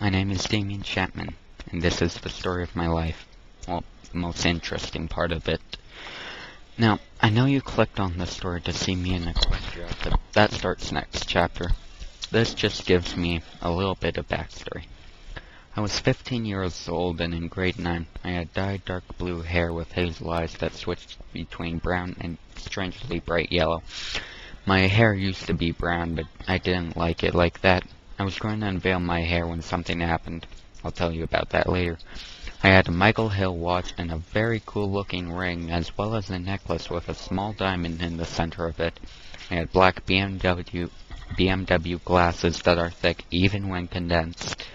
My name is Damien Chapman, and this is the story of my life. Well, the most interesting part of it. Now, I know you clicked on this story to see me in Equestria, but that starts next chapter. This just gives me a little bit of backstory. I was 15 years old, and in grade 9, I had dyed dark blue hair with hazel eyes that switched between brown and strangely bright yellow. My hair used to be brown, but I didn't like it like that. I was going to unveil my hair when something happened. I'll tell you about that later. I had a Michael Hill watch and a very cool-looking ring, as well as a necklace with a small diamond in the center of it. I had black BMW glasses that are thick even when condensed.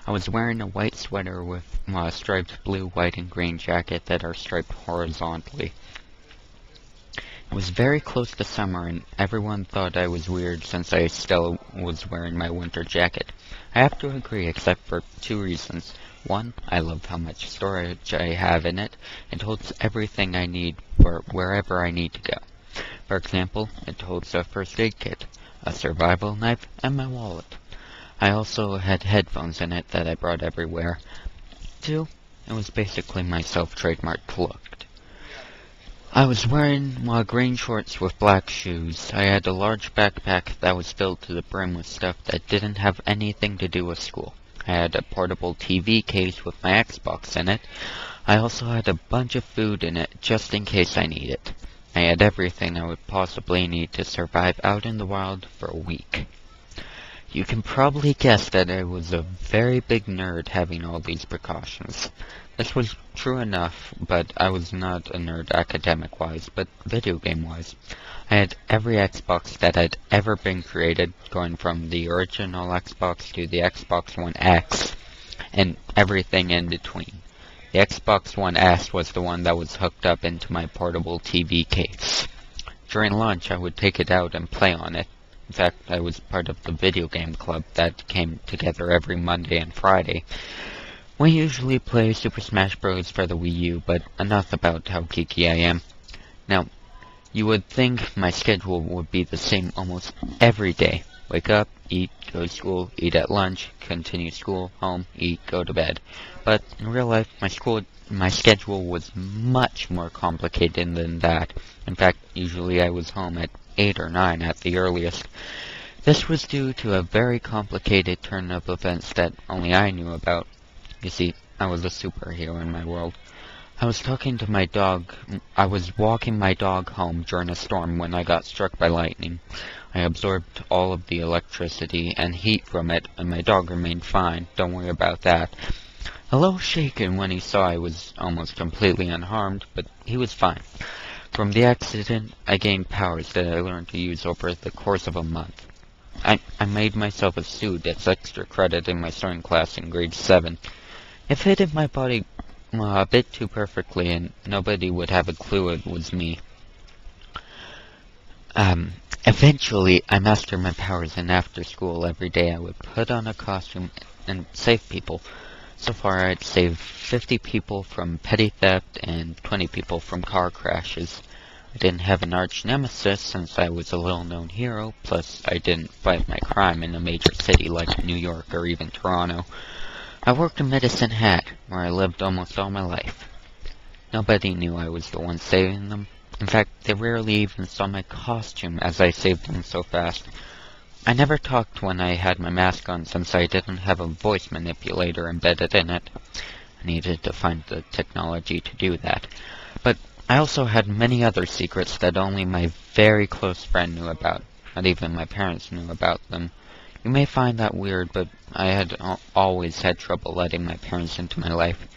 I was wearing a white sweater with a striped blue, white, and green jacket that are striped horizontally. It was very close to summer, and everyone thought I was weird since I still was wearing my winter jacket. I have to agree, except for two reasons. One, I love how much storage I have in it. It holds everything I need for wherever I need to go. For example, it holds a first aid kit, a survival knife, and my wallet. I also had headphones in it that I brought everywhere. Two, it was basically my self-trademarked look. I was wearing green shorts with black shoes. I had a large backpack that was filled to the brim with stuff that didn't have anything to do with school. I had a portable TV case with my Xbox in it. I also had a bunch of food in it just in case I need it. I had everything I would possibly need to survive out in the wild for a week. You can probably guess that I was a very big nerd having all these precautions. This was true enough, but I was not a nerd academic-wise, but video game-wise. I had every Xbox that had ever been created, going from the original Xbox to the Xbox One X, and everything in between. The Xbox One S was the one that was hooked up into my portable TV case. During lunch, I would take it out and play on it. In fact, I was part of the video game club that came together every Monday and Friday. We usually play Super Smash Bros. For the Wii U, but enough about how geeky I am. Now, you would think my schedule would be the same almost every day. Wake up, eat, go to school, eat at lunch, continue school, home, eat, go to bed. But in real life, my schedule was much more complicated than that. In fact, usually I was home at 8 or 9 at the earliest. This was due to a very complicated turn of events that only I knew about. You see, I was a superhero in my world. I was walking my dog home during a storm when I got struck by lightning. I absorbed all of the electricity and heat from it, and my dog remained fine. Don't worry about that. A little shaken when he saw I was almost completely unharmed, but he was fine. From the accident, I gained powers that I learned to use over the course of a month. I made myself a suit as extra credit in my sewing class in grade 7. It fitted my body a bit too perfectly, and nobody would have a clue it was me. Eventually, I mastered my powers, and after school every day I would put on a costume and save people. So far, I'd saved 50 people from petty theft and 20 people from car crashes. I didn't have an arch nemesis since I was a little-known hero, plus I didn't fight my crime in a major city like New York or even Toronto. I worked in Medicine Hat, where I lived almost all my life. Nobody knew I was the one saving them. In fact, they rarely even saw my costume as I saved them so fast. I never talked when I had my mask on since I didn't have a voice manipulator embedded in it. I needed to find the technology to do that. But I also had many other secrets that only my very close friend knew about. Not even my parents knew about them. You may find that weird, but I had always had trouble letting my parents into my life.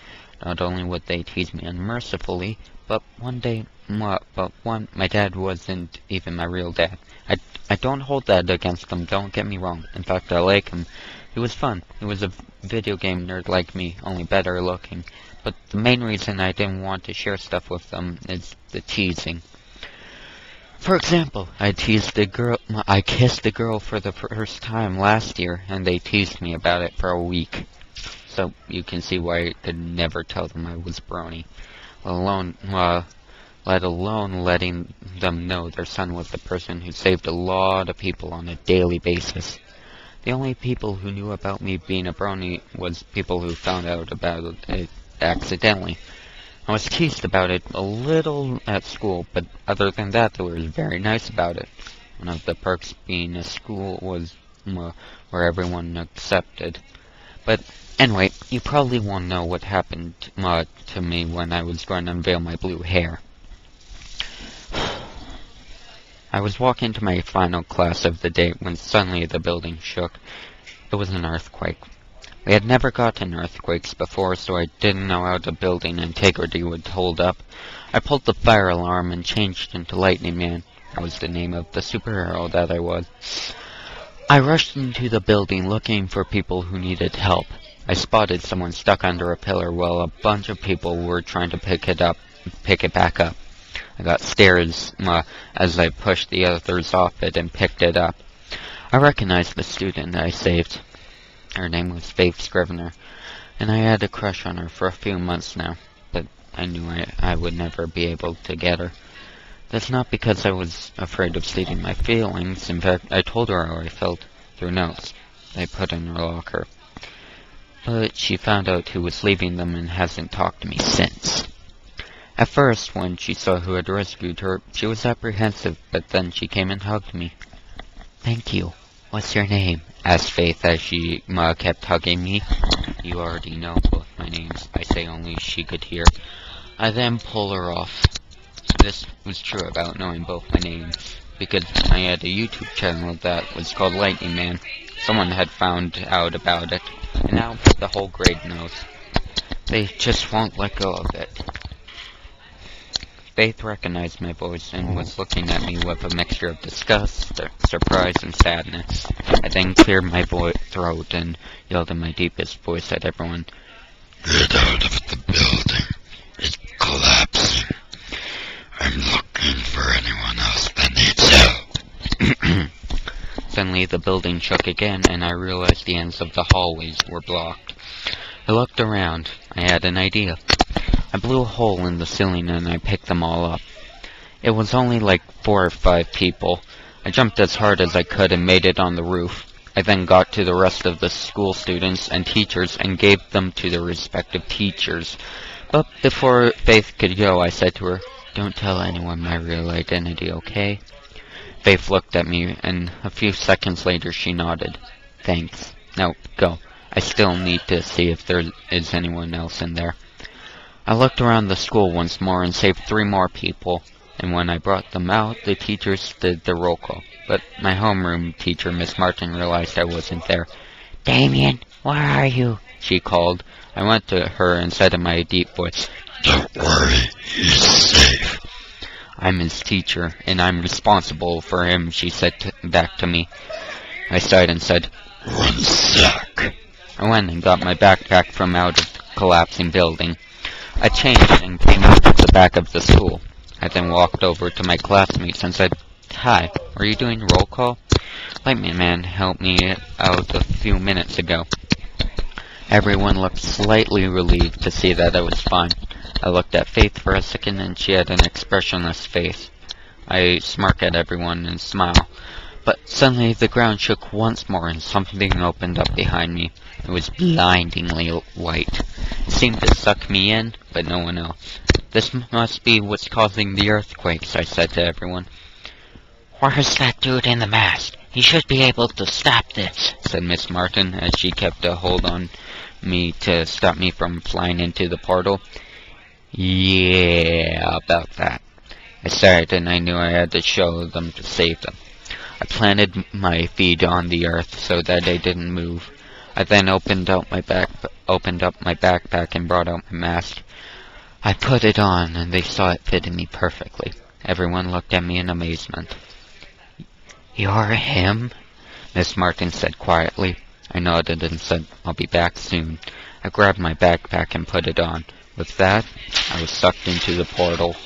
Not only would they tease me unmercifully, but my dad wasn't even my real dad. I don't hold that against him, don't get me wrong. In fact, I like him. He was fun. He was a video game nerd like me, only better looking. But the main reason I didn't want to share stuff with them is the teasing. For example, I kissed a girl for the first time last year, and they teased me about it for a week. So you can see why I could never tell them I was Brony, let alone letting them know their son was the person who saved a lot of people on a daily basis. The only people who knew about me being a brony was people who found out about it accidentally. I was teased about it a little at school, but other than that, they were very nice about it. One of the perks being a school was where everyone accepted. But anyway, you probably won't know what happened to me when I was going to unveil my blue hair. I was walking to my final class of the day when suddenly the building shook. It was an earthquake. We had never gotten earthquakes before, so I didn't know how the building integrity would hold up. I pulled the fire alarm and changed into Lightning Man. That was the name of the superhero that I was. I rushed into the building looking for people who needed help. I spotted someone stuck under a pillar while a bunch of people were trying to pick it back up. I got stares as I pushed the others off it and picked it up. I recognized the student I saved. Her name was Faith Scrivener, and I had a crush on her for a few months now, but I knew I would never be able to get her. That's not because I was afraid of stating my feelings. In fact, I told her how I felt through notes I put in her locker. But she found out who was leaving them and hasn't talked to me since. At first, when she saw who had rescued her, she was apprehensive, but then she came and hugged me. "Thank you. What's your name?" asked Faith as she kept hugging me. "You already know both my names," I say, only she could hear. I then pull her off. This was true about knowing both my names, because I had a YouTube channel that was called Lightning Man. Someone had found out about it, and now the whole grade knows. They just won't let go of it. Faith recognized my voice and was looking at me with a mixture of disgust, surprise, and sadness. I then cleared my throat and yelled in my deepest voice at everyone, "Get out of the building. It's collapsing. I'm looking for anyone else that needs help." Suddenly the building shook again, and I realized the ends of the hallways were blocked. I looked around. I had an idea. I blew a hole in the ceiling and I picked them all up. It was only like 4 or 5 people. I jumped as hard as I could and made it on the roof. I then got to the rest of the school students and teachers and gave them to their respective teachers. But before Faith could go, I said to her, "Don't tell anyone my real identity, okay?" Faith looked at me, and a few seconds later she nodded. "Thanks. Now, go. I still need to see if there is anyone else in there." I looked around the school once more and saved 3 more people, and when I brought them out, the teachers did the roll call. But my homeroom teacher, Miss Martin, realized I wasn't there. "Damien, where are you?" she called. I went to her and said in my deep voice, "Don't worry, he's safe." "I'm his teacher, and I'm responsible for him," she said back to me. I sighed and said, "One sec." I went and got my backpack from out of the collapsing building. I changed and came out to the back of the school. I then walked over to my classmates and said, "Hi, were you doing roll call? Lightning Man helped me out a few minutes ago." Everyone looked slightly relieved to see that I was fine. I looked at Faith for a second and she had an expressionless face. I smirk at everyone and smile. But suddenly the ground shook once more and something opened up behind me. It was blindingly white. It seemed to suck me in, but no one else. "This must be what's causing the earthquakes," I said to everyone. "Where's that dude in the mask? He should be able to stop this," said Miss Martin as she kept a hold on me to stop me from flying into the portal. "Yeah, about that." I sighed and I knew I had to show them to save them. I planted my feet on the earth so that they didn't move. I then opened up my backpack and brought out my mask. I put it on and they saw it fitted me perfectly. Everyone looked at me in amazement. "You're him?" Miss Martin said quietly. I nodded and said, "I'll be back soon." I grabbed my backpack and put it on. With that, I was sucked into the portal.